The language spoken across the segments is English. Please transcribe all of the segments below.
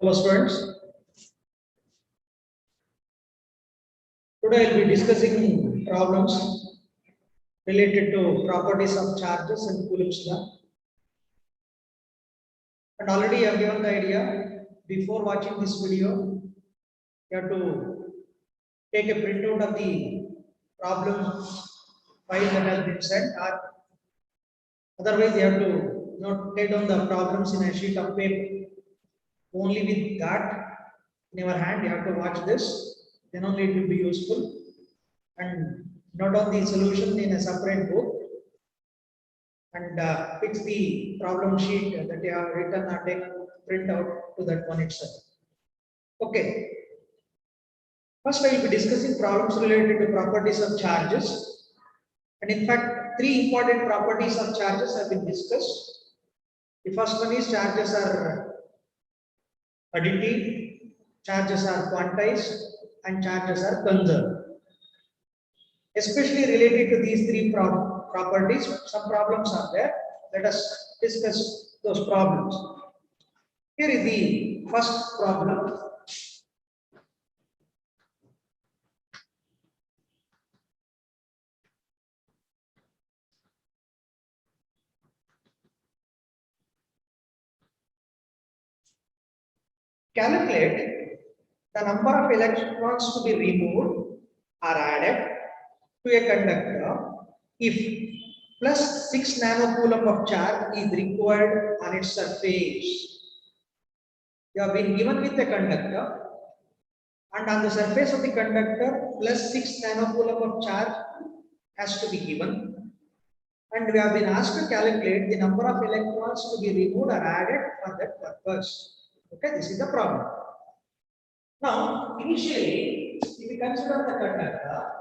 Hello students, today I will be discussing problems related to properties of charges and Coulomb's law. And already I have given the idea, before watching this video, you have to take a printout of the problem file that has been sent, or otherwise you have to take down the problems in a sheet of paper. Only with that in your hand you have to watch this, then only it will be useful. And note down the solution in a separate book and fix the problem sheet that you have written or taken print out to that one itself. Okay. First, I will be discussing problems related to properties of charges. And in fact, three important properties of charges have been discussed. The first one is charges are additive, charges are quantized, and charges are conserved. Especially related to these three properties, some problems are there. Let us discuss those problems. Here is the first problem. Calculate the number of electrons to be removed or added to a conductor if plus 6 nanocoulomb of charge is required on its surface. You have been given with a conductor, and on the surface of the conductor plus 6 nanocoulomb of charge has to be given, and we have been asked to calculate the number of electrons to be removed or added for that purpose. Okay, this is the problem. Now, initially, if we consider the conductor,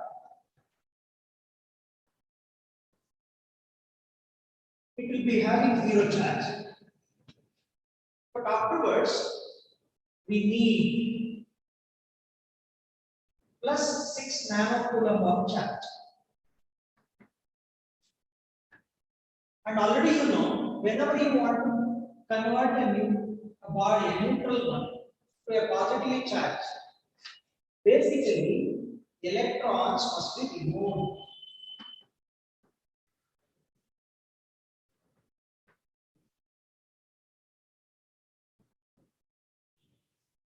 it will be having zero charge. But afterwards, we need plus 6 nanocoulomb of charge. And already you know, whenever you want to convert a body, a neutral one, to a positively charged, basically, the electrons must be removed.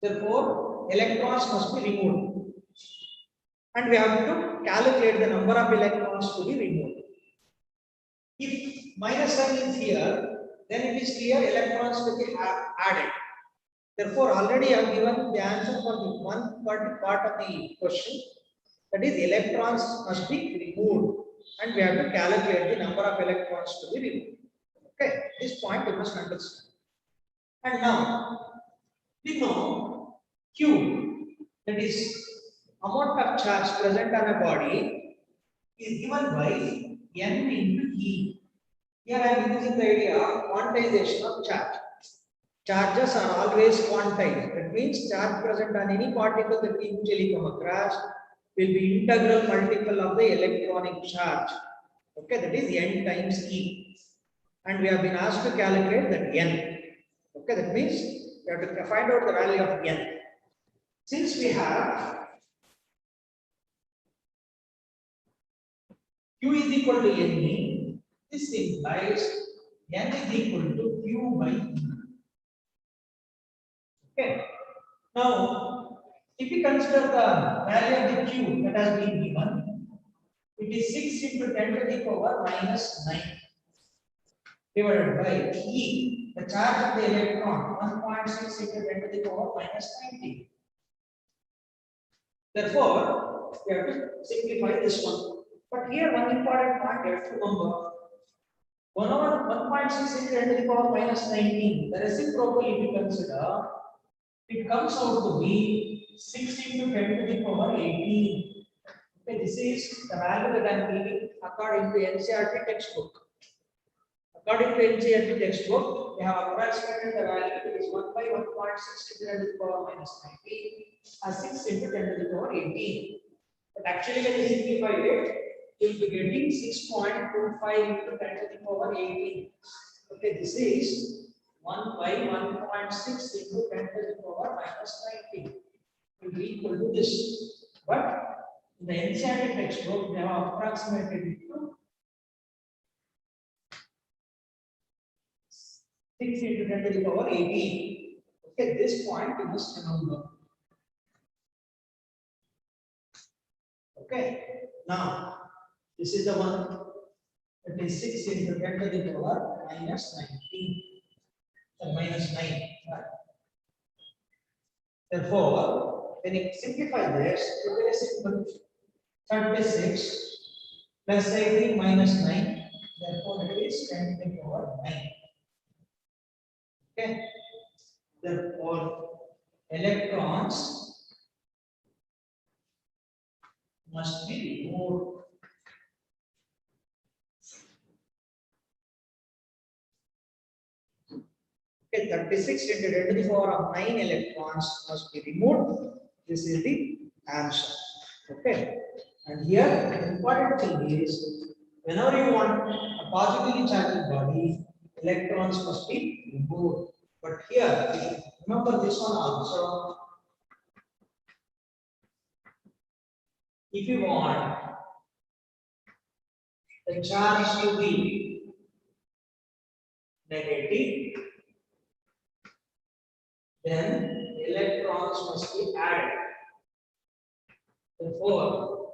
Therefore, electrons must be removed. And we have to calculate the number of electrons to be removed. If minus sign is here, then it is clear electrons will be added. Therefore, already I have given the answer for the one part of the question. That is, electrons must be removed. And we have to calculate the number of electrons to be removed. Okay, this point you must understand. And now, we know Q, that is amount of charge present on a body, is given by N into E. Here I am using the idea of quantization of charge. Charges are always quantized. That means charge present on any particle that we usually come across will be integral multiple of the electronic charge. Okay, that is N times E. And we have been asked to calculate that N. Okay, that means we have to find out the value of N. Since we have Q is equal to Ne, this implies N is equal to Q by E. Okay. Now, if we consider the value of the Q that has been given, it is 6 into 10 to the power minus 9 divided by E, the charge of the electron, 1.6 into 10 to the power minus 90. Therefore, we have to simplify this one. But here, one important point you have to remember. 1 over 1.6 into 10 to the power minus 19, the reciprocal if you consider, it comes out to be 6 into 10 to the power 18. Okay, this is the value that I am giving according to NCERT textbook. According to NCERT textbook, we have approximated the value, it is 1 by 1.6 into 10 to the power minus 19 or 6 into 10 to the power 18. But actually, when you simplify it, you will be getting 6.25 into 10 to the power 18. Okay, this is 1 by 1.6 into 10 to the power minus 19 will be equal to this. But in the NCERT textbook, they have approximated it to 6 into 10 to the power 18. Okay, this point you must remember. Okay, now this is the one that is 6 into 10 to the power minus 19. Minus 9. Right. Therefore, when you simplify this, it will be simple 36 plus 18 minus 9. Therefore, it is 10 to the power 9. Okay. Therefore, electrons must be removed. Okay, 36 into 10 to the power of 9 electrons must be removed. This is the answer. Okay. And here, the important thing is, whenever you want a positively charged body, electrons must be removed. But here, remember this one also. If you want the charge to be negative, then electrons must be added. Therefore,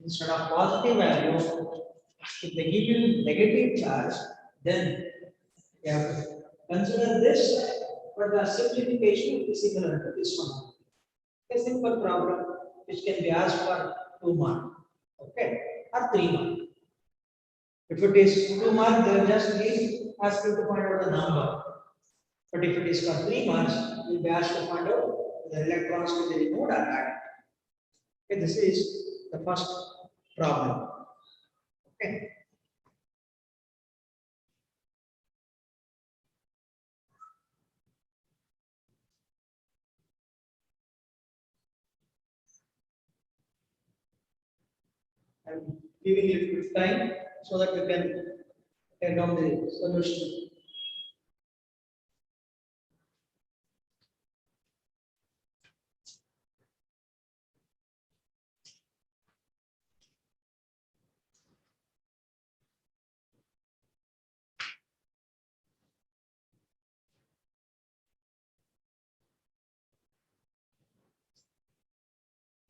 instead of positive value, if they give you negative charge, then you have to consider this, but the simplification will be similar to this one. A simple problem which can be asked for 2 marks, okay, or 3 marks. If it is 2 marks, they will just be asked you to find out the number. But if it is for 3 marks, you will be asked to find out the electrons to be removed or added. Okay, this is the first problem. Okay. I'm giving you quick time so that we can take down the solution.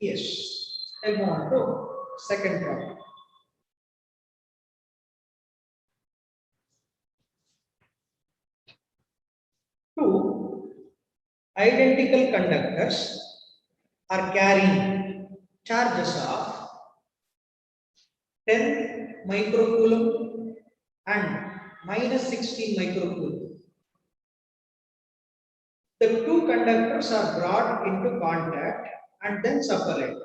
Yes, I move on to second problem. Two identical conductors are carrying charges of 10 microcoulomb and minus 16 microcoulomb. The two conductors are brought into contact and then separated.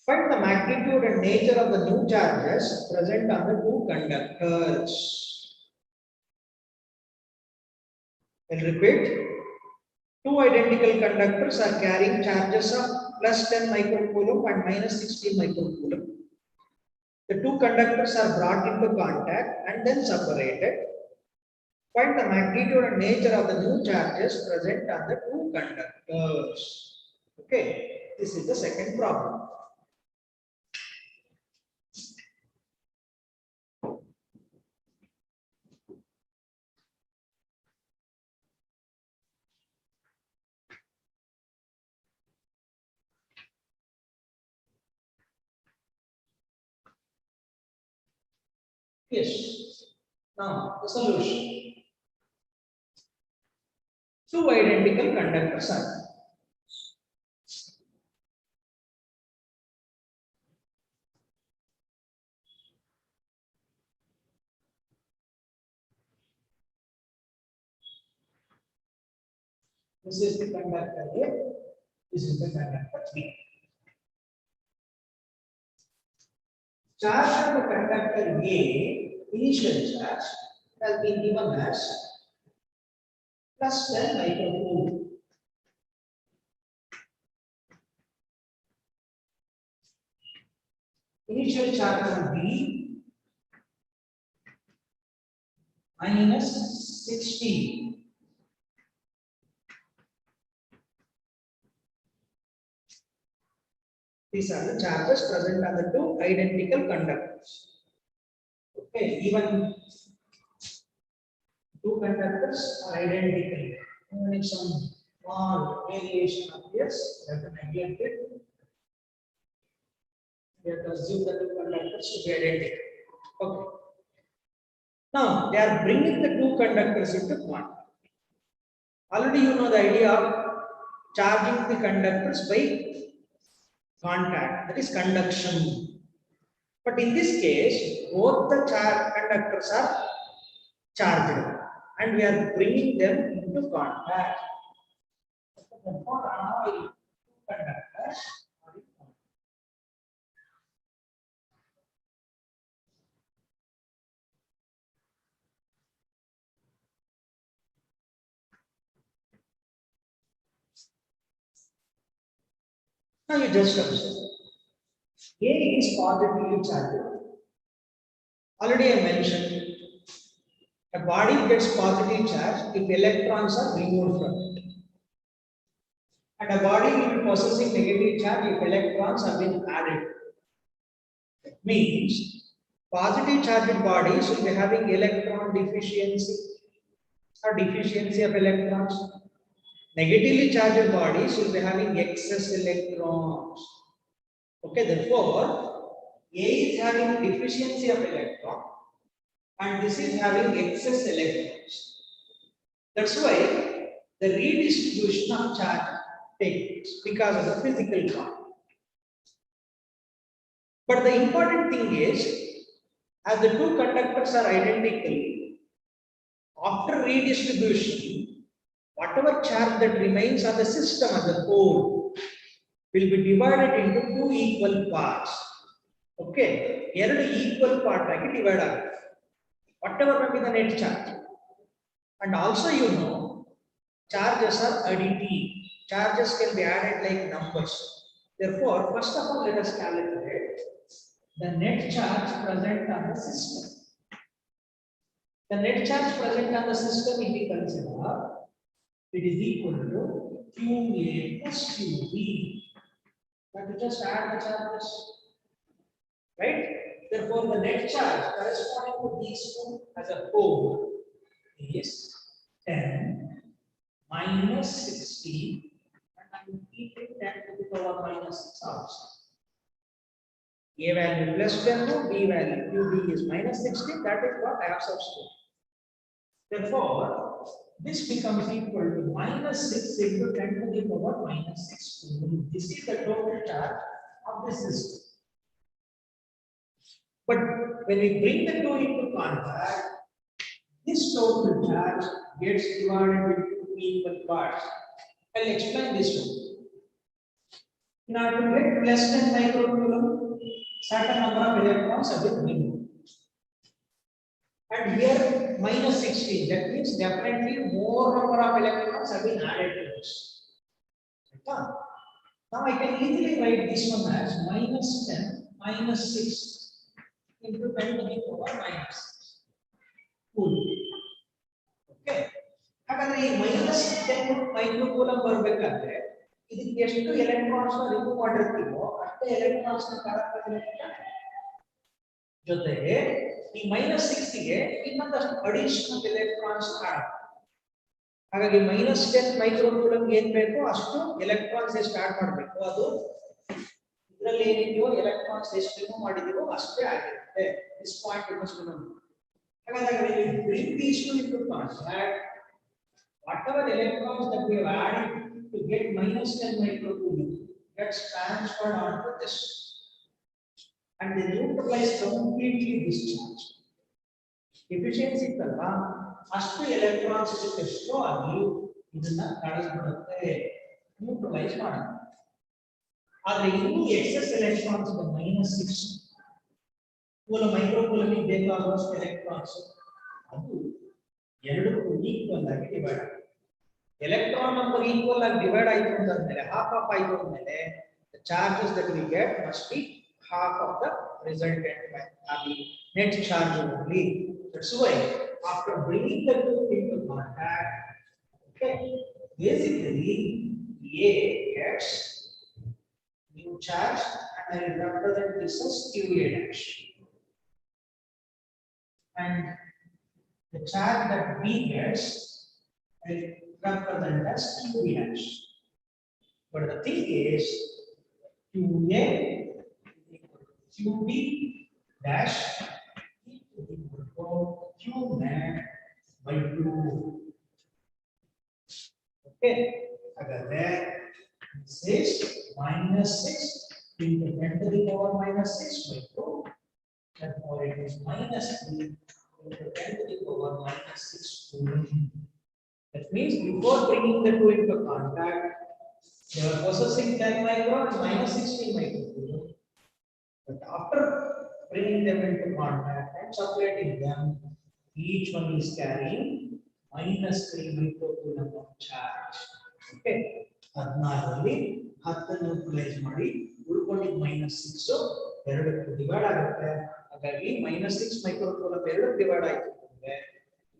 Find the magnitude and nature of the new charges present on the two conductors. I'll repeat. Two identical conductors are carrying charges of plus 10 microcoulomb and minus 16 microcoulomb. The two conductors are brought into contact and then separated. Find the magnitude and nature of the new charges present on the two conductors. Okay, this is the second problem. Yes. Now the solution. Two identical conductors are. This is the conductor A. This is the conductor B. Charge of the conductor A, initial charge, has been given as plus 10 microcoulomb. initial charge will be minus 60. These are the charges present on the two identical conductors. Okay, even two conductors are identical. Even if some small variation appears, we have to neglect it. We have to assume the two conductors to be identical. Okay. Now they are bringing the two conductors into contact. Already you know the idea of charging the conductors by contact, that is conduction. But in this case, both the conductors are charged and we are bringing them into contact. Therefore, now conductors are in contact. Now you just observe. A is positively charged. Already I mentioned, a body gets positive charge if electrons are removed from it. And a body will be possessing negative charge if electrons have been added. It means positive charged bodies will be having electron deficiency or deficiency of electrons. Negatively charged bodies will be having excess electrons. Okay, therefore, A is having deficiency of electron and this is having excess electrons. That's why the redistribution of charge takes place because of the physical quantity. But the important thing is, as the two conductors are identical, after redistribution, whatever charge that remains on the system as a whole will be divided into two equal parts. Okay, ಎರಡು equal part ಆಗಿ divide ಆಗುತ್ತೆ. Whatever may be the net charge. And also you know, charges are additive. Charges can be added like numbers. Therefore, first of all, let us calculate the net charge present on the system. The net charge present on the system, if we consider, it is equal to QA plus QB. But to just add the charges, right? Therefore, the net charge corresponding to these two as a whole is 10 minus 60, and I will keep it 10 to the power minus 6 outside. A value plus 10, B value QB is minus 60. That is what I have substituted. Therefore, this becomes equal to minus 6 into 10 to the power minus 6. This is the total charge of the system. But when we bring the two into contact, this total charge gets divided into two equal parts. I'll explain this one. In order to get less than microcoulomb, certain number of electrons have been removed. And here minus 16, that means definitely more number of electrons have been added to this. Okay. Now I can easily write this one as minus 10 minus 6 into 10 to the power minus 6. Cool. Okay. ಹಾಗಾದ್ರೆ ಈ minus 10 microcoulomb ಬರಬೇಕಾದ್ರೆ ಇದಕ್ಕೆ ಎಷ್ಟು electrons ನ remove ಮಾಡಿರ್ತೀವೋ ಅಷ್ಟೇ electrons ನ correct ಜೊತೆಗೆ ಈ minus 6 ಗೆ ಇನ್ನೊಂದಷ್ಟು ಅಡಿಷನಲ್ ಎಲೆಕ್ಟ್ರಾನ್ಸ್ ಆಡ್. ಹಾಗಾಗಿ minus 10 microcoulomb ಏನು ಬೇಕೋ ಅಷ್ಟು ಎಲೆಕ್ಟ್ರಾನ್ಸ್ ಎಷ್ಟು ಆಡ್ ಮಾಡಬೇಕು, ಅದು ಇದರಲ್ಲಿ ಏನಿದೆಯೋ ಎಲೆಕ್ಟ್ರಾನ್ಸ್ ಎಷ್ಟು ರಿಮೂವ್ ಮಾಡಿದೀವೋ ಅಷ್ಟೇ ಆಗಿರುತ್ತೆ. This point you must know. ಹಾಗಾದ್ರೆ when you bring these two into contact, whatever electrons that we have added to get minus 10 microcoulomb gets transferred onto this, and they neutralize completely this charge. Efficiency ಇತ್ತಲ್ಲ, ಅಷ್ಟು electrons ಎಷ್ಟೋ ಆಗಿ ಇದನ್ನ ಕಳಿಸ್ಬಿಡುತ್ತೆ, neutralise ಮಾಡುತ್ತೆ. ಆದ್ರೆ ಇನ್ನೂ excess electrons ಇದೆ minus 6 ಮೂಲ ಮೈಕ್ರೋಕೂಲಮ್ ಬೇಕಾಗುವಷ್ಟು ಎಲೆಕ್ಟ್ರಾನ್ಸ್ ಅದು ಎರಡಕ್ಕೂ ಈಕ್ವಲ್ ಆಗಿ ಡಿವೈಡ್ ಆಗುತ್ತೆ. ಎಲೆಕ್ಟ್ರಾನ್ ನಂಬರ್ ಈಕ್ವಲ್ ಆಗಿ ಡಿವೈಡ್ ಆಯಿತು ಅಂತಾದ್ಮೇಲೆ ಹಾಫ್ ಆಫ್ ಆಯಿತು ಅಂದ್ಮೇಲೆ the charges that we get must be half of the resultant net charge only. That's why after bringing the two into contact, okay, basically A gets new charge and I will represent this as QA dash. And the charge that B gets, I will represent as QB dash. But the thing is, QA QB dash equal to Qnet by 2. Okay, this is minus 6 into 10 to the power minus 6 by 2. Therefore, it is minus 3 into 10 to the power minus 6 coulomb. That means before bringing the two into contact, they were possessing 10 micro and minus 16 micro. But after bringing them into contact and separating them, each one is carrying minus 3 microcoulomb of charge. Okay. 14 10 neutralise ಮಾಡಿ ಉಳ್ಕೊಂಡಿದ್ದು minus 6 ಎರಡಕ್ಕೆ divide ಆಗುತ್ತೆ. ಹಾಗಾಗಿ minus 6 ಮೈಕ್ರೋಕೂಲಂಬ್ ಎರಡಕ್ಕೆ divide ಆಯಿತು ಅಂದ್ರೆ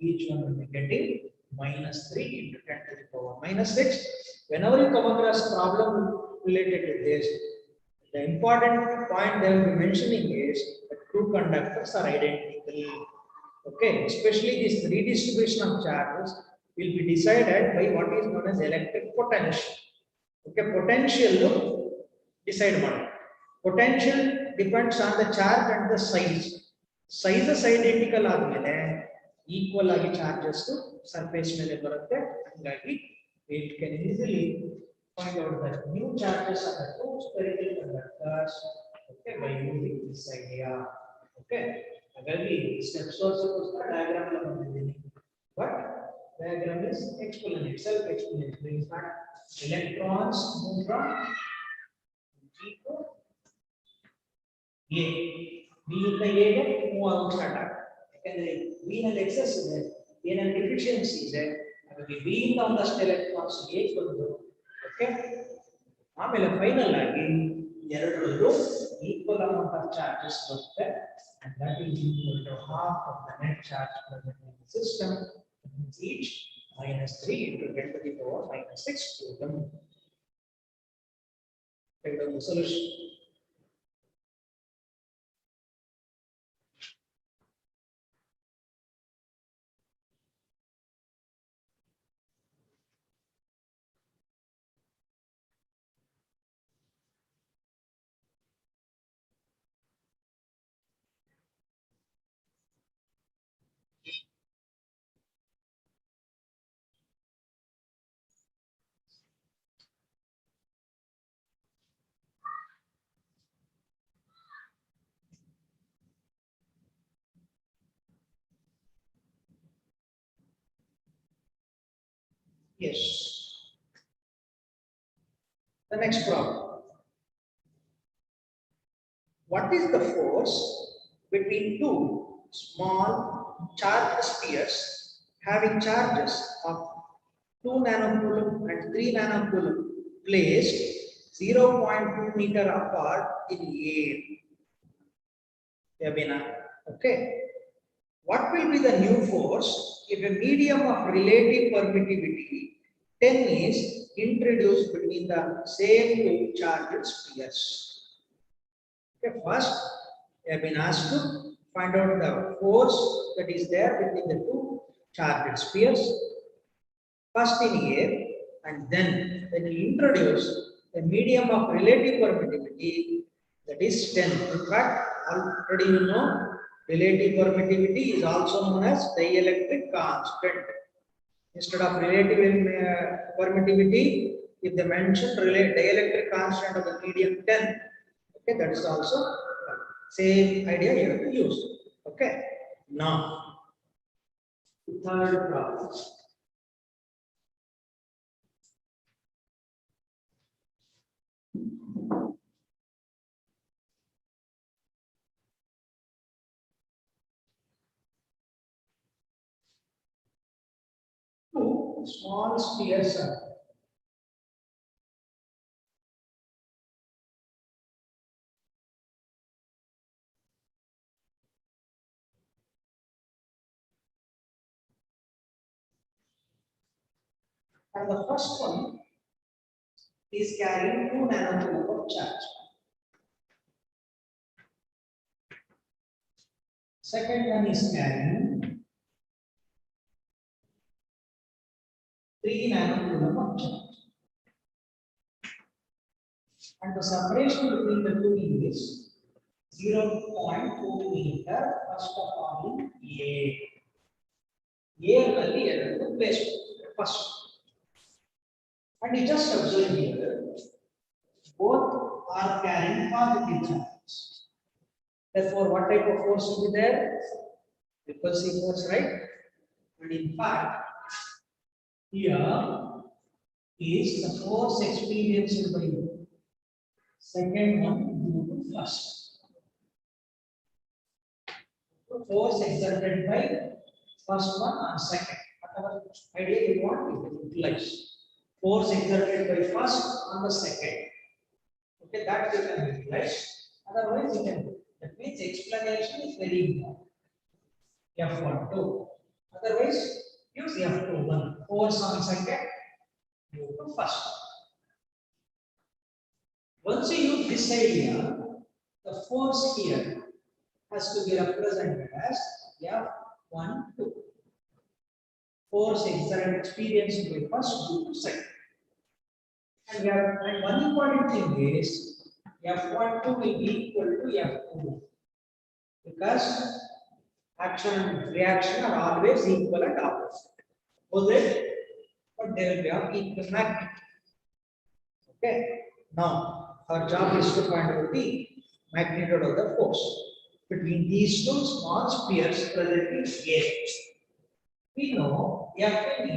each one will be getting minus 3 into 10 to the power minus 6. Whenever you come across problem related to this, the important point they will be mentioning is that two conductors are identical. Okay, especially this redistribution of charges will be decided by what is known as electric potential. Okay, potential decide one. Potential depends on the charge and the size. Sizes identical ಆದ್ಮೇಲೆ equal ಆಗಿ charges surface ಮೇಲೆ ಬರುತ್ತೆ. ಹಾಗಾಗಿ we can easily find out that new charges are the two spherical conductors. Okay, by using this idea. Okay, ಹಾಗಾಗಿ steps also diagram la ಬಂದಿದ್ದೀನಿ. But diagram is exponential, self-exponential. It's not electrons move from G to A. B ಇಂದ A ಗೆ move ಆಗೋದು start ಆಗುತ್ತೆ. ಯಾಕಂದ್ರೆ B ನಲ್ಲಿ excess ಇದೆ, A ನಲ್ಲಿ ಡೆಫಿಷಿಯನ್ಸಿ ಇದೆ. ಹಾಗಾಗಿ B ಇಂದ ಒಂದಷ್ಟು ಎಲೆಕ್ಟ್ರಾನ್ಸ್ A ಗೆ ಬಂದು ಓಕೆ, ಆಮೇಲೆ ಫೈನಲ್ ಆಗಿ ಎರಡರಲ್ಲೂ ಈಕ್ವಲ್ ಅಮೌಂಟ್ ಆಫ್ ಚಾರ್ಜಸ್ ಬರುತ್ತೆ. And that is equal to half of the net charge present in the system. Each minus 3 into 10 to the power minus 6 coulomb. Take the solution. Yes. The next problem. What is the force between two small charged spheres having charges of 2 nanocoulomb and 3 nanocoulomb placed 0.2 meter apart in air? Okay. What will be the new force if a medium of relative permittivity 10 is introduced between the same two charged spheres? Okay, first, we have been asked to find out the force that is there between the two charged spheres. First in air, and then when we introduce a medium of relative permittivity that is 10. In fact, already you know, relative permittivity is also known as dielectric constant. Instead of relative permittivity, if they mention dielectric constant of the medium 10, okay, that is also same idea you have to use. Okay, now third problem. Two small spheres are And the first one is carrying 2 nanocoulomb of charge. Second one is carrying 3 nanocoulomb of charge. And the separation between the two is 0.2 meter first of all in A. A ನಲ್ಲಿ ಎರಡು place first. And you just observe here, both are carrying positive charges. Therefore, what type of force will be there? Repulsive force, right? And in fact, here is the force experienced by second one due to first. Force exerted by first one on second. Whatever idea you want to utilize. Force exerted by first on the second. Okay, that you can utilize. Otherwise, you can. That means explanation is very important. F12. Otherwise, use F21. Force on second, due to first. Once you use this idea, the force here has to be represented as F12. Force exerted experienced by first due to second. And one important thing is F12 will be equal to F2 because action and reaction are always equal and opposite. But they will be of equal magnitude. Okay. Now our job is to find out the magnitude of the force between these two small spheres present in A. We know F in A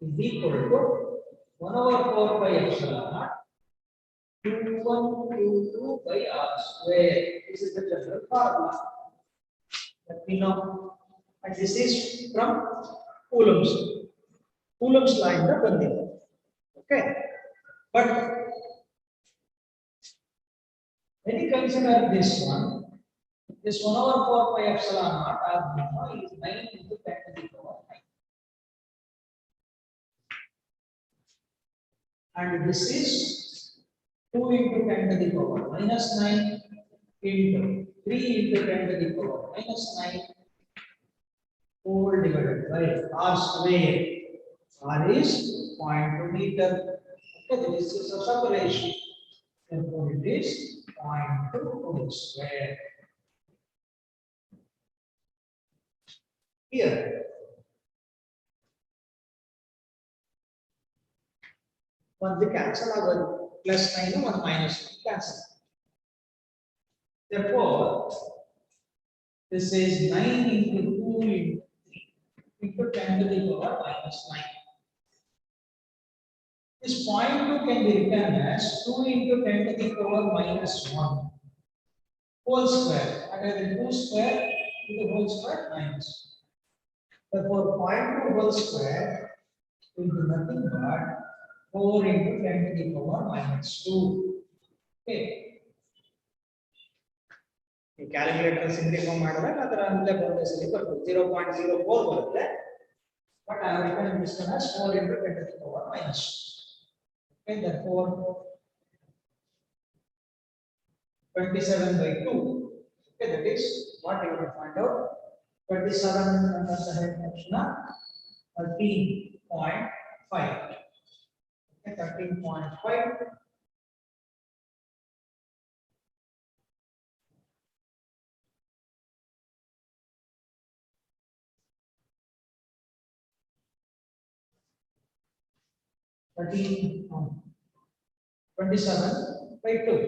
is equal to 1/4 by epsilon naught Q1 Q2 by R square. This is the general formula that we know. And this is from Coulomb's law in the ಬಂದಿದೆ. Okay. But when you consider this 1/4 by epsilon naught as we know is 9 into 10 to the power 9. And this is 2 into 10 to the power minus 9 into 3 into 10 to the power minus 9 whole divided by R square. R is 0.2 meter. Okay, this is a separation. Therefore, it is 0.2 whole square. Here, one the cancel our plus 9 and 1 minus 9 cancel. Therefore, this is 9 into 2 into 10 to the power minus 9. This 0.2 can be written as 2 into 10 to the power minus 1 whole square. Other than 2 square to the whole square minus. Therefore, 0.2 whole square will be nothing but 4 into 10 to the power minus 2. Okay. The calculator simplify ಮಾಡಿದಾಗ ಅದರ ಅಂತಲೇ ಬರುತ್ತೆ 0.04 ಬರುತ್ತೆ. But I have written this one as 4 into 10 to the power minus 2. Okay, therefore 27 by 2. Okay, that is what you will find out. 27 under the head option 13.5. Okay, 13.5. $27 by 2.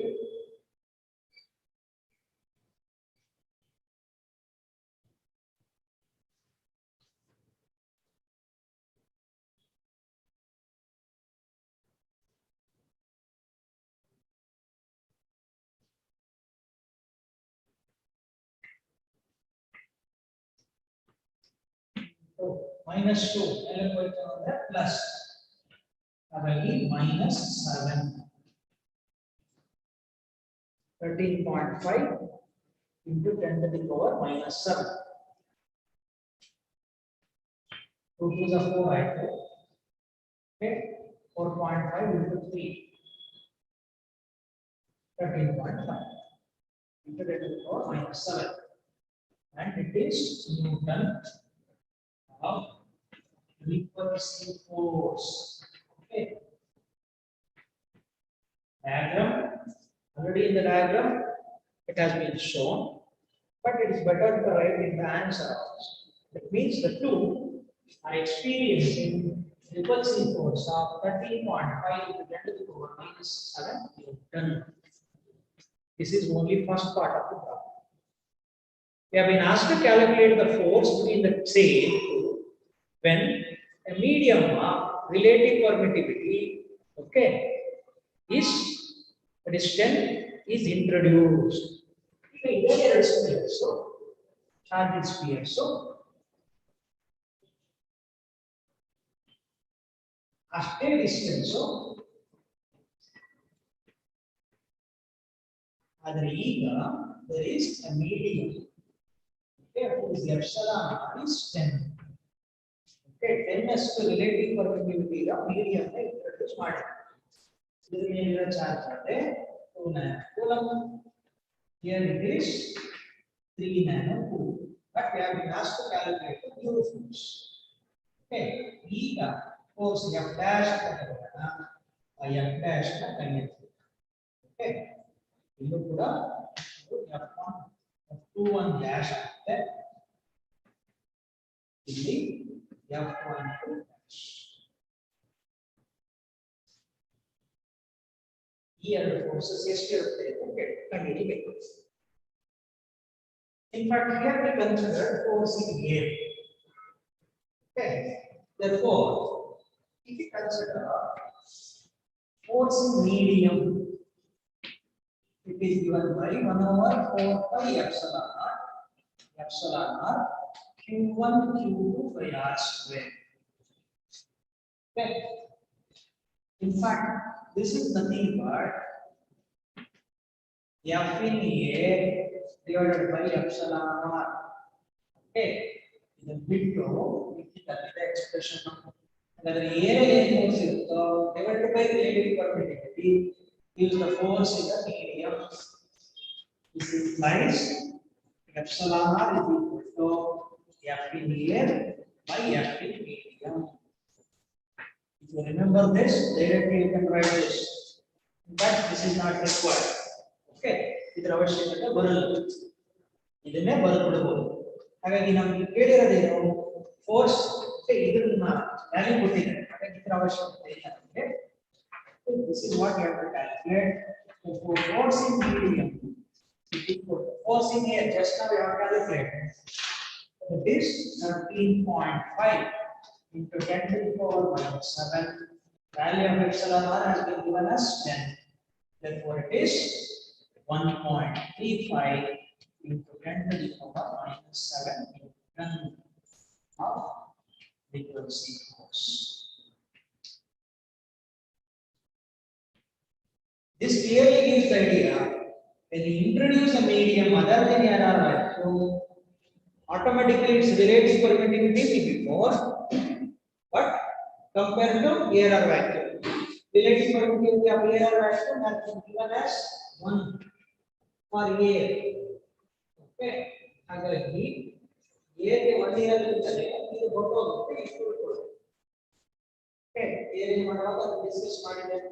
So minus 2, plus. Minus 7. 13.5 into 10 to the power minus 7. 2 to the 4 right? Okay, 4.5 into 3, 13.5 into 10 to the power minus 7, and it is Newton of repulsive force. Okay, diagram, already in the diagram it has been shown, but it is better to write in the answer also. That means the two are experiencing repulsive force of 13.5 into 10 to the power minus 7 Newton. This is only first part of the problem. We have been asked to calculate the force between the same two when a medium of relative permittivity, okay, is that is 10 is introduced. So charge is here. So after distance, so ಅದರ ಈಗ there is a medium. Okay, whose epsilon is 10. Okay, 10 as to relative permittivity of medium ne introduce ಮಾಡಿ. ಇದರ ಮೇಲಿನ charge ಅಂದ್ರೆ 2 nano coulomb. Here it is 3 nano coulomb. But we have been asked to calculate the new force. Okay, ಈಗ force F dash ತಗೊಳ್ಳೋಣ. F dash ನ ಕಂಡುಹಿಡಿಯೋಣ. Okay, ಇಲ್ಲೂ ಕೂಡ F1 F21 dash ಆಗುತ್ತೆ. ಇಲ್ಲಿ F12 dash. ಈ ಎರಡು ಫೋರ್ಸಸ್ ಎಷ್ಟಿರುತ್ತೆ ಅಂತ ಕಂಡುಹಿಡಿಯಬೇಕು. In fact, here we consider force in air. Okay, therefore, if we consider force in medium, it is given by 1 over 4 pi epsilon r q1 q2 by r square. Okay, in fact, this is nothing but F in air divided by epsilon r. Okay, the bit the expression and the area force divided by relative permittivity gives the force in the medium. This implies epsilon r is equal to F in air by F in medium. If you remember this, directly you can write this. In fact, this is not required. Okay, ಇದರ ಅವಶ್ಯಕತೆ ಬರಲ್ಲ, ಇದನ್ನೇ ಬರೆದುಬಿಡಬಹುದು. ಹಾಗಾಗಿ ನಮಗೆ ಕೇಳಿರೋದೇನು force, ಇದನ್ನ value ಕೊಟ್ಟಿದ್ದಾರೆ, ಹಾಗಾಗಿ ಇದರ ಅವಶ್ಯಕತೆ ಇಲ್ಲ ನಮಗೆ. This is what you have to calculate. For force in medium is equal to force in air, just now we have calculated. It is 13.5 into 10 to the power minus 7. Value of epsilon r has been given as 10. Therefore, it is 1.35 into 10 to the power minus 7 Newton of repulsive force. This clearly gives the idea when you introduce a medium other than air vacuum, automatically its relative permittivity will be more, but compared to air vacuum, relative permittivity of air vacuum has been given as 1 for air. Okay, ಹಾಗಾಗಿ air ಗೆ 1 year ಇರುತ್ತದೆ, ಇದು ಹೊರಟೋಗುತ್ತೆ, ಇಷ್ಟು ಹೊರಟೋಗುತ್ತೆ. Okay, air ಗೆ ಮಾಡುವಾಗ discuss ಮಾಡಿದ್ದೇವೆ.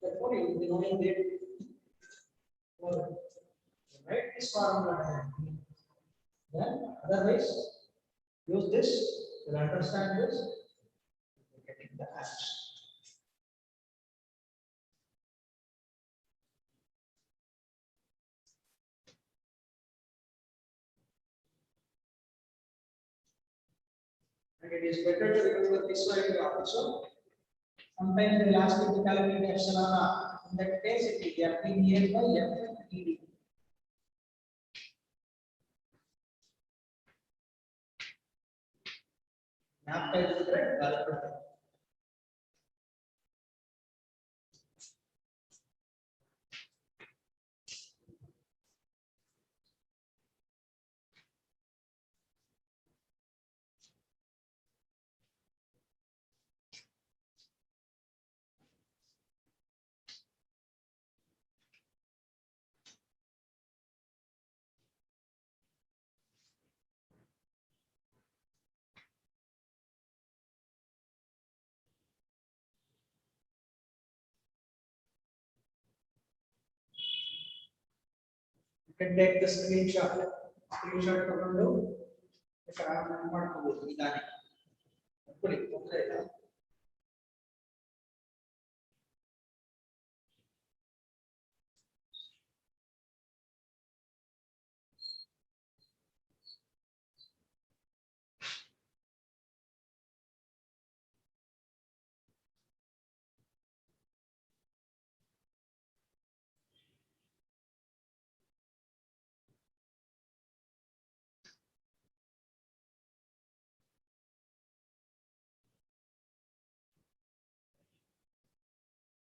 Therefore, you will be knowing that. Write this formula. Then, otherwise, use this. You will understand this. You will get the answer. And it is better to remember this one also. Sometimes they will ask you to calculate epsilon r. In that case, it will be F in air by F in medium. ಜ್ಞಾಪಕ ಇದ್ದರೆ ಬರೆದ್ಬಿಡ್ತಾರೆ. You can take the screenshot. Screenshot ತಗೊಂಡು ಮಾಡ್ಕೋಬಹುದು ಇದಾನೆ. ನೋಡಿ ತೊಂದರೆ ಇಲ್ಲ.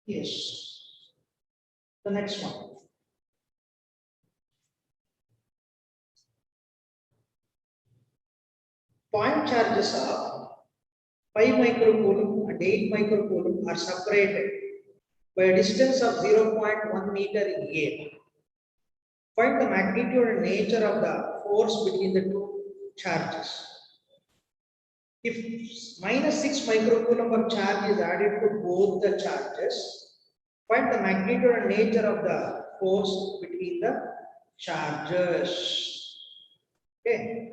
Yes. The next one. Point charges of 5 microcoulomb and 8 microcoulomb are separated by a distance of 0.1 meter in air. Find the magnitude and nature of the force between the two charges. If minus 6 microcoulomb of charge is added to both the charges, find the magnitude and nature of the force between the charges. Okay.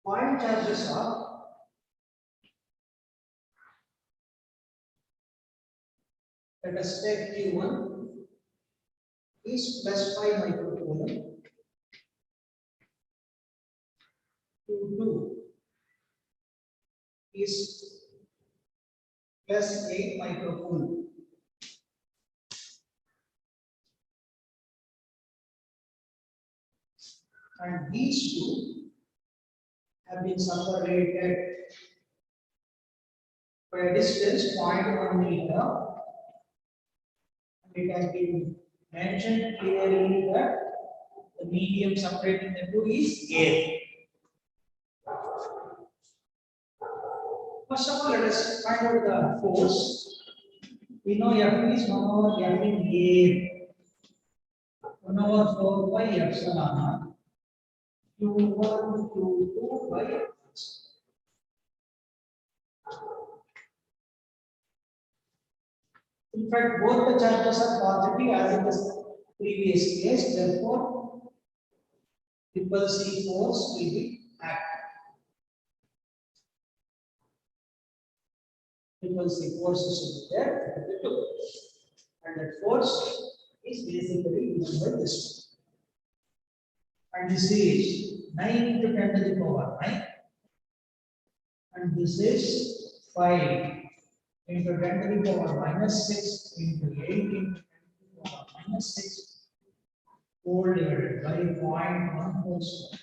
Point charges are let us take Q1 is plus 5 microcoulomb, Q2 is plus 8 microcoulomb. And these two have been separated by a distance 0.1 meter. And it has been mentioned clearly that the medium separating the two is air. First of all, let us find out the force. We know F is 1 over F in air. 1 over 4 by epsilon naught. Q1, Q2 by epsilon. In fact, both the charges are positive as in the previous case. Therefore, triple C force will be active. Triple C forces will be there. And that force is basically given by this. And this is 9 into 10 to the power 9. And this is 5 into 10 to the power minus 6 into 8 into 10 to the power minus 6 whole divided by 0.1 whole square.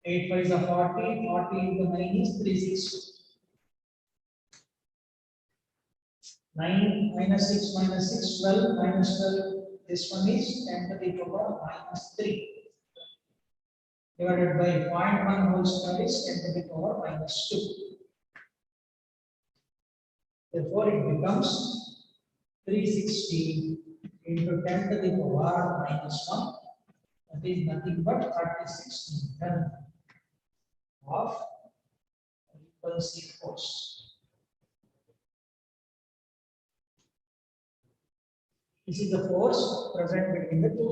Eight fives are 40, 40 into 9 is 360. 9 minus 6 minus 6, 12 minus 12. This one is 10 to the power minus 3. Divided by 0.1 whole square is 10 to the power minus 2. Therefore, it becomes 360 into 10 to the power minus 1. That is nothing but 36 Newton of repulsive force. This is the force present between the two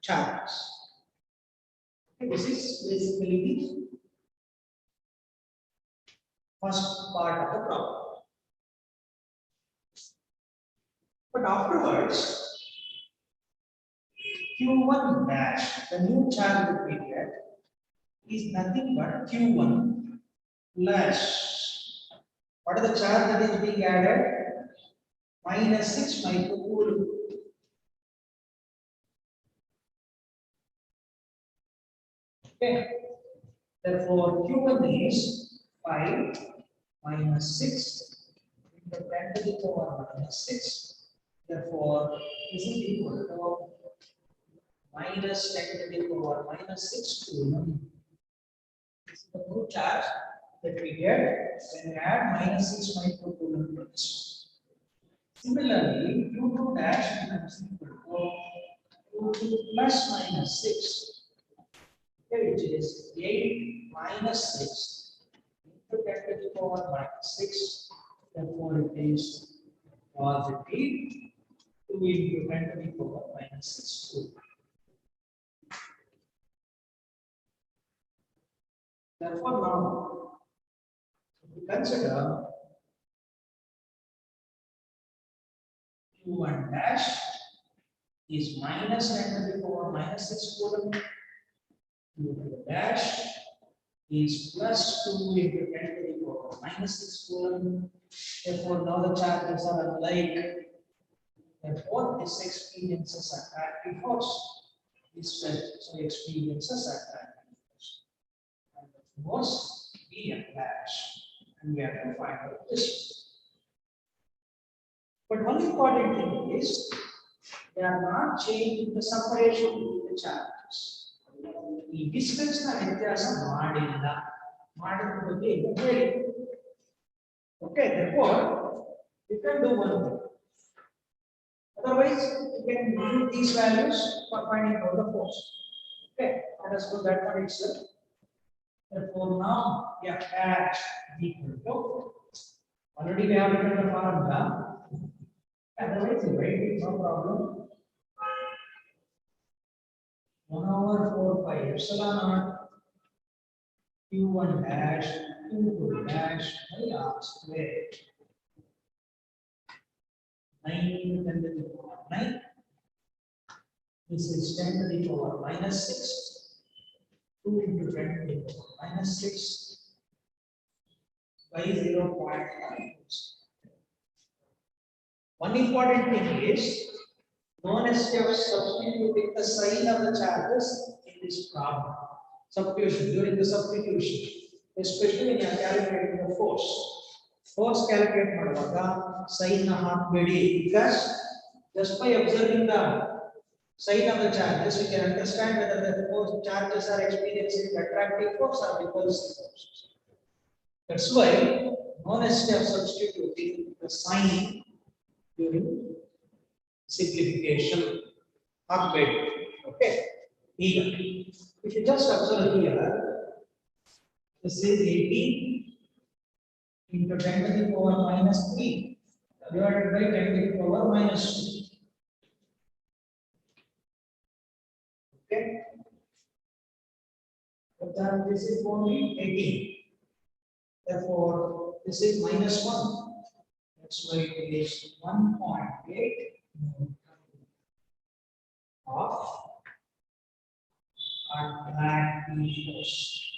charges. This is basically the first part of the problem. But afterwards, Q1 dash, the new charge that we get, is nothing but Q1 plus what is the charge that is being added? Minus 6 microcoulomb. Okay. Therefore, Q1 is 5 minus 6 into 10 to the power minus 6. Therefore, this is equal to minus 10 to the power minus 6 coulomb. This is the new charge that we get when we add minus 6 microcoulomb to this. Similarly, Q2 dash becomes equal to Q2 plus minus 6. Which is 8 minus 6 into 10 to the power minus 6. Therefore, it is positive 2 into 10 to the power minus 6. Therefore, now we consider Q1 dash is minus 10 to the power minus 6 coulomb. Q2 dash is plus 2 into 10 to the power minus 6 coulomb. Therefore, now the charges are alike. Therefore, this experiences attractive force. This so experiences attractive force. And the force B and dash. And we have to find out this. But one important thing is they are not changing the separation of the charges. ಈ distance ನ ವ್ಯತ್ಯಾಸ ಮಾಡಿಲ್ಲ ಮಾಡಿದ ಬಗ್ಗೆ ಈಗ ಹೇಳಿ okay therefore you can do one thing otherwise you can use these values for finding out the force okay let us do that for itself therefore now f dash equal to already we have written the formula otherwise you write it no problem 1 over 4 pi epsilon naught Q1 dash Q2 dash by R square 9 into 10 to the power 9. This is 10 to the power minus 6. 2 into 10 to the power minus 6 by 0.5. One important thing is known as substituting the sign of the charges in this problem. Substitution during the substitution, especially when you are calculating the force. Force calculate ಮಾಡುವಾಗ sign ನ ಹಾಕಬೇಡಿ because just by observing the sign of the charges we can understand whether the force charges are experiencing attractive force or repulsive force. That's why known as substituting the sign during simplification upgrade. Okay. Here, if you just observe here, this is 18 into 10 to the power minus 3 divided by 10 to the power minus 2. Okay. But then this is only 18. Therefore, this is minus 1. That's why it is 1.8 of attractive force.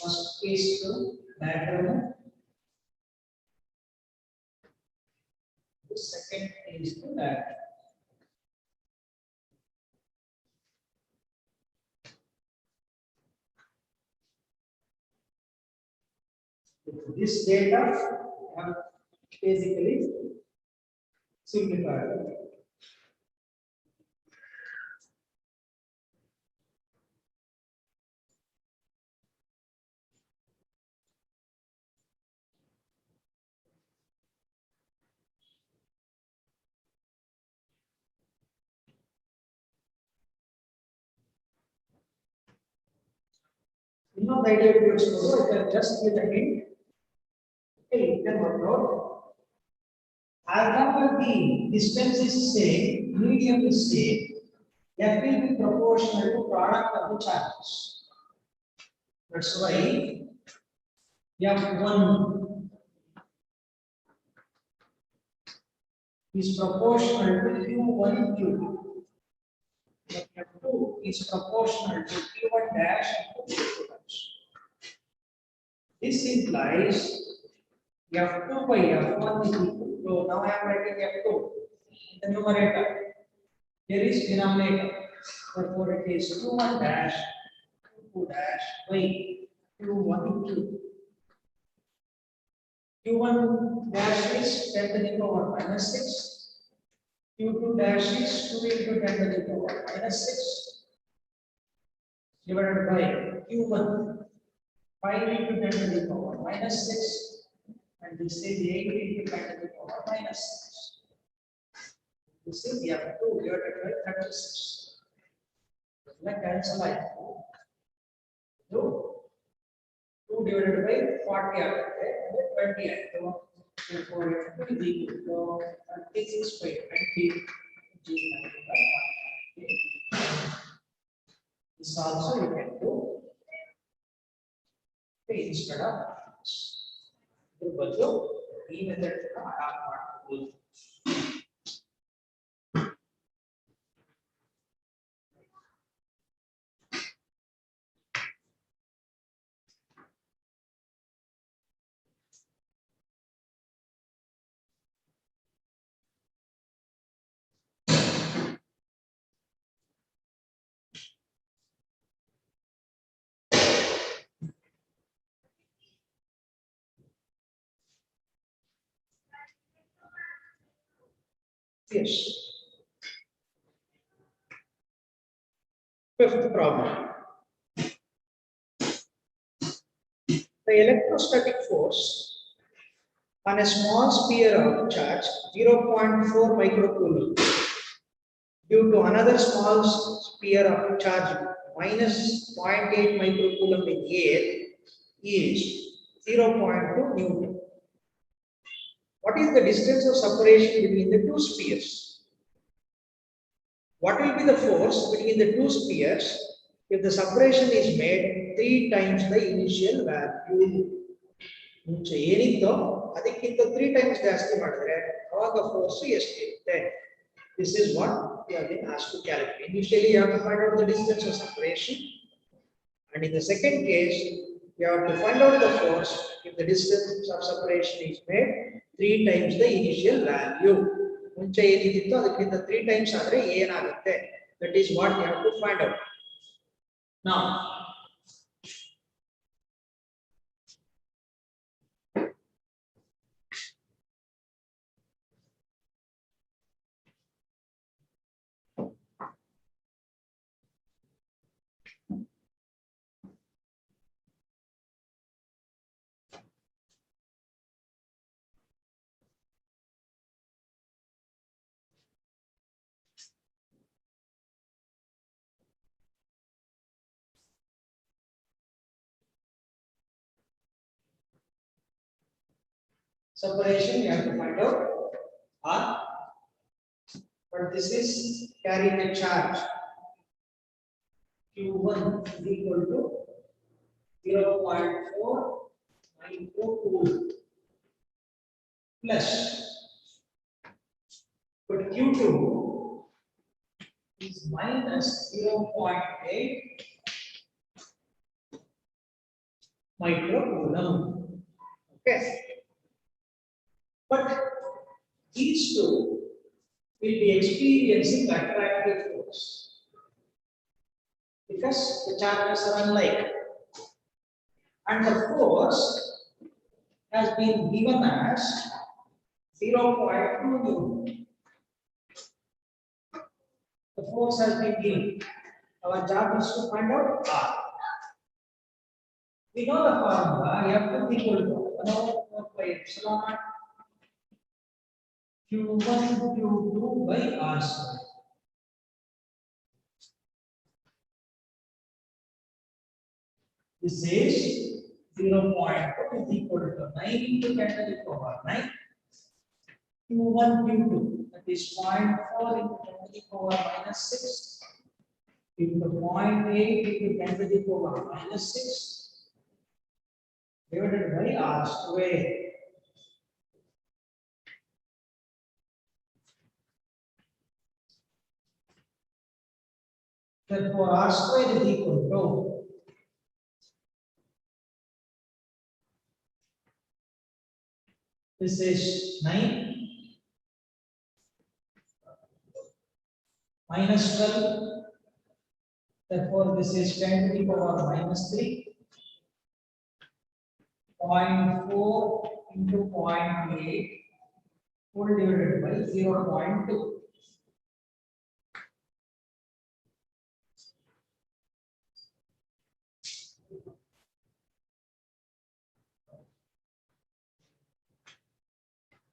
First case to diagram. The second is to diagram. This data have basically simplified. You know the idea of this photo, you can just give a hint. Okay, you can work out. As long as the distance is same, medium is same, that will be proportional to product of the charges. That's why F1 is proportional to Q1 Q. F2 is proportional to Q1 dash into Q2 dash. This implies F2 by F1 is equal to, now I am writing F2 in the numerator. Here is denominator. Therefore, it is Q1 dash Q2 dash by Q1 Q2. Q1 dash is 10 to the power minus 6. Q2 dash is 2 into 10 to the power minus 6 divided by Q1 5 into 10 to the power minus 6, and this is 8 into 10 to the power minus 6. This is F2 divided by 36. Let's cancel it. 2 divided by 40 and 20. Therefore, F2 is equal to 36 by 20, which is 95. This also you can do instead of ಈ method adapt ಮಾಡಬಹುದು. Yes. Fifth problem. The electrostatic force on a small sphere of charge 0.4 microcoulomb due to another small sphere of charge minus 0.8 microcoulomb in air is 0.2 Newton. What is the distance of separation between the two spheres? What will be the force between the two spheres if the separation is made 3 times the initial value? ಮುಂಚೆ ಏನಿತ್ತೋ ಅದಕ್ಕಿಂತ 3 times ಜಾಸ್ತಿ ಮಾಡಿದ್ರೆ ಅವಾಗ force ಎಷ್ಟಿರುತ್ತೆ? This is what we have been asked to calculate. Initially you have to find out the distance of separation, and in the second case you have to find out the force if the distance of separation is made 3 times the initial value. ಮುಂಚೆ ಏನಿತ್ತು ಅದಕ್ಕಿಂತ 3 times ಆದರೆ ಏನಾಗುತ್ತೆ? That is what you have to find out. Now separation you have to find out R, but this is carrying a charge Q1 is equal to 0.4 microcoulomb plus, but Q2 is minus 0.8 microcoulomb. Okay. But these two will be experiencing attractive force because the charges are unlike, and the force has been given as 0.2 Newton. The force has been given. Our job is to find out R. We know the formula. F2 equal to 1/4 by epsilon Q1 Q2 by R square. This is 0.2 is equal to 9 into 10 to the power 9. Q1 Q2, that is 0.4 into 10 to the power minus 6 into 0.8 into 10 to the power minus 6 divided by r square. Therefore, r square is equal to this is 9 minus 12. Therefore, this is 10 to the power minus 3. 0.4 into 0.8 whole divided by 0.2.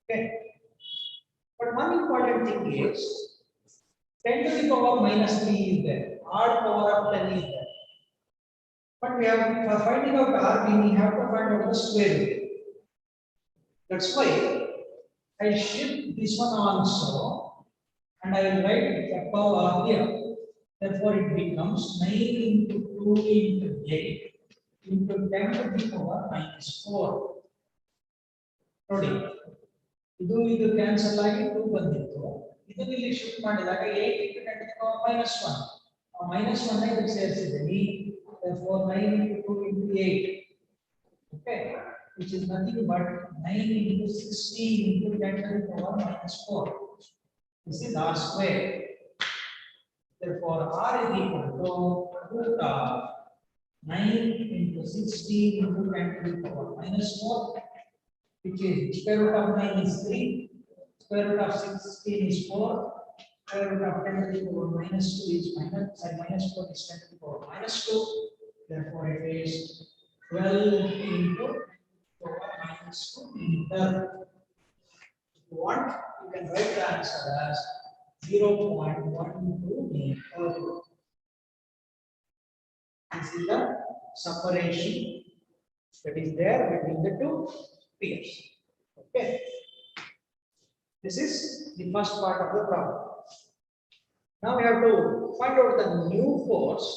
Okay. But one important thing is 10 to the power minus 3 is there. R power of 10 is there. But we have for finding out R, we have to find out the square root. That's why I shift this one also and I will write above R here. Therefore, it becomes 9 into 2 into 8 into 10 to the power minus 4. ನೋಡಿ ಇದು cancel ಆಗಿ 2 ಬಂದಿತ್ತು. ಇದನ್ನ ಇಲ್ಲಿ shift ಮಾಡಿದಾಗ 8 into 10 to the power minus 1. Minus 1 ಇದಕ್ಕೆ ಸೇರಿಸಿದ್ದೀನಿ. Therefore, 9 into 2 into 8. Okay, which is nothing but 9 into 16 into 10 to the power minus 4. This is r square. Therefore, r is equal to root of 9 into 16 into 10 to the power minus 4, which is square root of 9 is 3, square root of 16 is 4, square root of 10 to the power minus 2 is minus 4 is 10 to the power minus 2. Therefore, it is 12 into power minus 2 meter. If you want, you can write the answer as 0.12 meter. This is the separation that is there between the two pairs. Okay. This is the first part of the problem. Now we have to find out the new force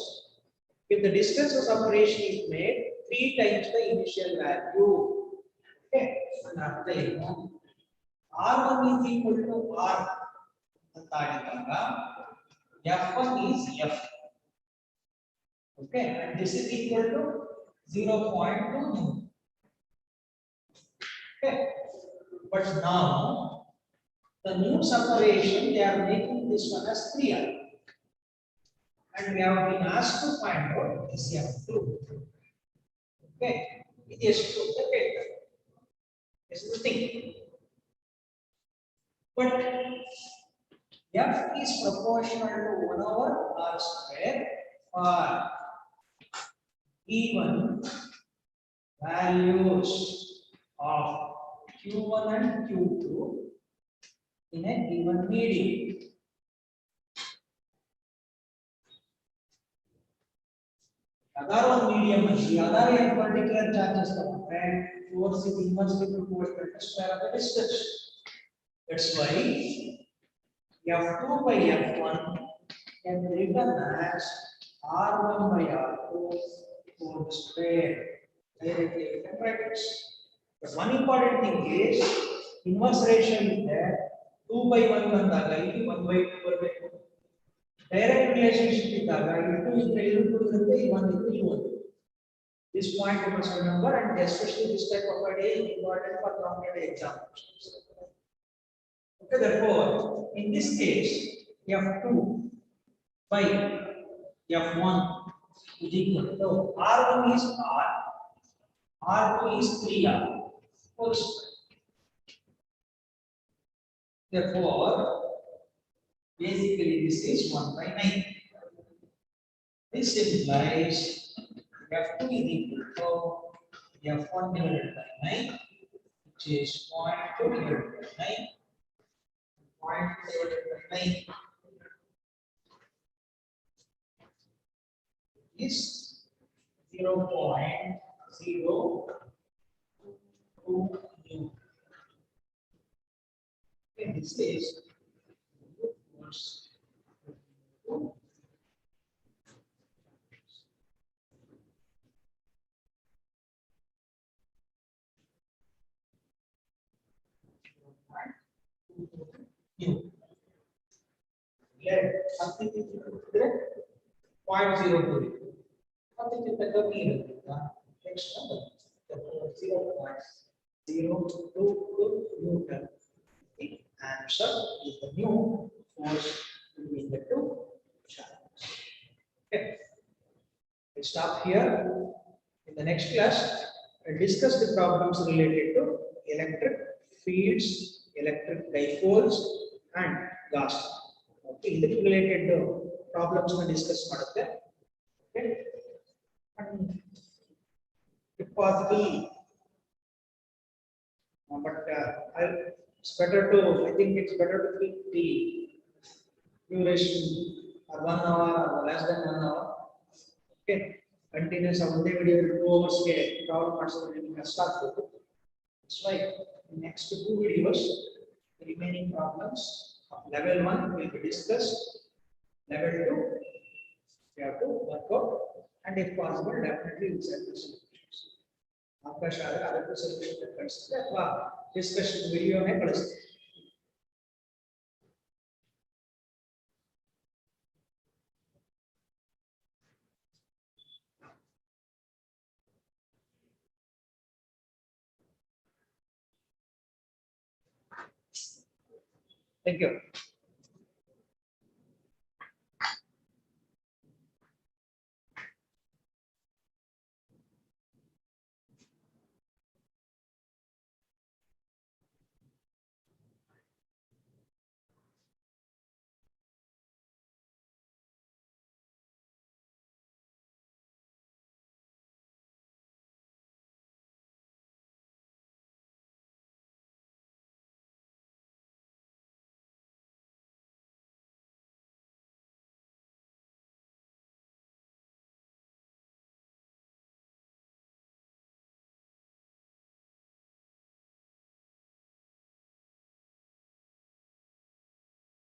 if the distance of separation is made 3 times the initial value. Okay. And after R1 is equal to R F1 is F. Okay, and this is equal to 0.2. Okay, but now the new separation they are making this one as 3R, and we have been asked to find out this F2. Okay, it is to the vector. This is the thing. But F is proportional to 1 over R square for given values of Q1 and Q2 in a given medium. Other medium is other in particular charges force is inversely proportional to square of the distance. That's why F2 by F1 can be written as R1 by R2 whole square. Directly in brackets. But one important thing is inverse ratio is there. 2 by 1 ಬಂದಾಗ ಇಲ್ಲಿ 1 by 2 ಬರಬೇಕು. Direct relationship ಇದ್ದಾಗ ಇದು ಇದ್ರೆ ಇದು ಇರುತ್ತೆ, ಈ 1 ಇದ್ರೆ ಈ 1. This point you must remember, and especially this type of idea is important for competitive examinations. Okay, therefore, in this case, F2 by F1 is equal to R1 is R, R2 is 3R whole square. Therefore, basically this is 1 by 9. This implies F2 is equal to F1 divided by 9, which is 0.2 divided by 9. 0.2 divided by 9 is 0.02. Okay, this is U. Let something is equal to 0.02. Something is the kami next number. 0.022 Newton. The answer is the new force between the two charges. Okay. We'll stop here. In the next class, I'll discuss the problems related to electric fields, electric dipoles, and gas. Okay, this related problems we discuss ಮಾಡುತ್ತೆ. Okay, and if possible, it's better to. I think it's better to keep the duration or 1 hour or less than 1 hour. Okay, continuous ಒಂದೇ video 2 hours ಗೆ cover ಮಾಡಿಸೋದು ನಿಮಗೆ ಕಷ್ಟ ಆಗ್ತದೆ. That's why in next 2 videos, the remaining problems of level 1 will be discussed. Level 2, we have to work out, and if possible, definitely we'll set the solutions. आपका शायद अलग solution कर सकते हैं अथवा discussion video में पढ़ सकते हैं. Thank you.